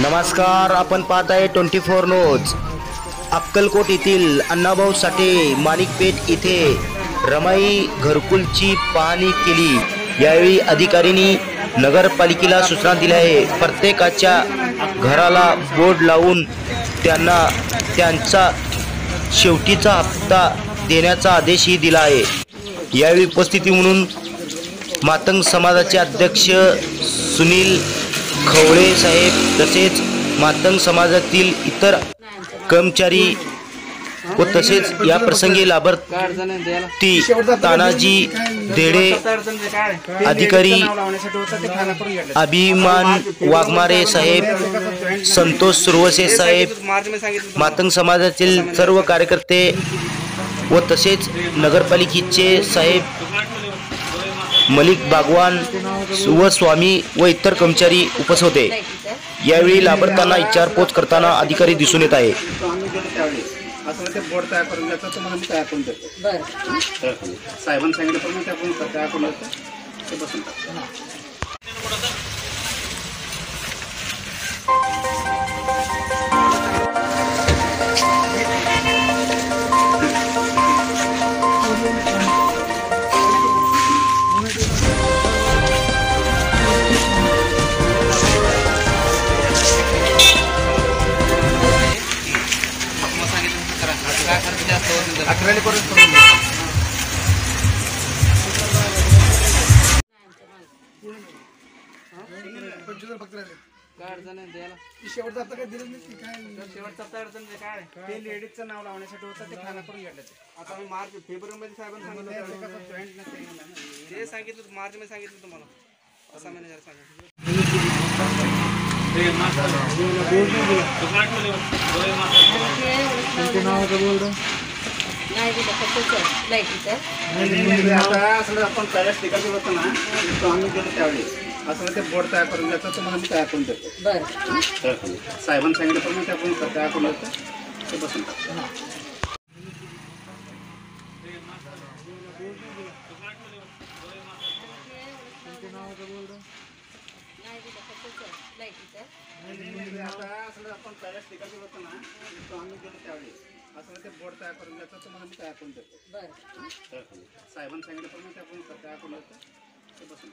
नमस्कार, आपण पाहत आहे 24 न्यूज। अक्कलकोट येथील अण्णाभाऊ साठे माणिकपेठ येथे रमाई घरकुलची पाहणी केली। यावेळी अधिकाऱ्यांनी नगरपालिकेला सूचना दिल्या आहे। प्रत्येकाच्या घराला बोर्ड लावून त्यांना त्यांचा शेवटीचा हप्ता देण्याचा आदेशही दिला आहे। यावेळी उपस्थिती म्हणून मातंग समाजाचे अध्यक्ष सुनील खवळे साहेब तसेच मातंग समाजातील इतर कर्मचारी व तसेच या प्रसंगी लाभार्थी तानाजी धेडे, अधिकारी अभिमान वाघमारे साहेब, संतोष सुरवसे साहेब, मातंग समाजातील सर्व कार्यकर्ते व तसेच नगरपालिकेचे साहेब मलिक बागवान व स्वामी व इतर कर्मचारी उपस्थित होते। यावेळी लाभार्थ्यांना विचारपूस करताना अधिकारी दिसून येत आहे। शेवटचा हप्ता काय दिलं नाही काय शेवटचा हप्ता अडचण काय ते लेडीजचं नाव लावण्यासाठी होतं ते खाना करून घेतलं। आता मी मार्च फेब्रुवारीमध्ये साहेबांनी सांगितलं जॉईंट नसते ते सांगितलं मार्च मध्ये सांगितलं तुम्हाला असा मॅनेजर सांगितलं। आता असं आपण पहिल्याच ठिकाणी होतो ना तो आम्ही गेलो त्यावेळी असं ते बोर्ड तयार करून द्यायचं तुम्हाला मी तयार करून देतो। बरं साहेबांनी सांगितलं पण ते आपण तयार करून देतो ते बसून आता असं आपण पहिल्याच ठिकाणी होतो ना तो आम्ही गेलो त्यावेळी असं ते बोर्ड तयार करून द्यायचं तुम्हाला मी तयार करून देतो। बरं साहेबांनी सांगितलं पण ते आपण तयार करून देतो ते बसून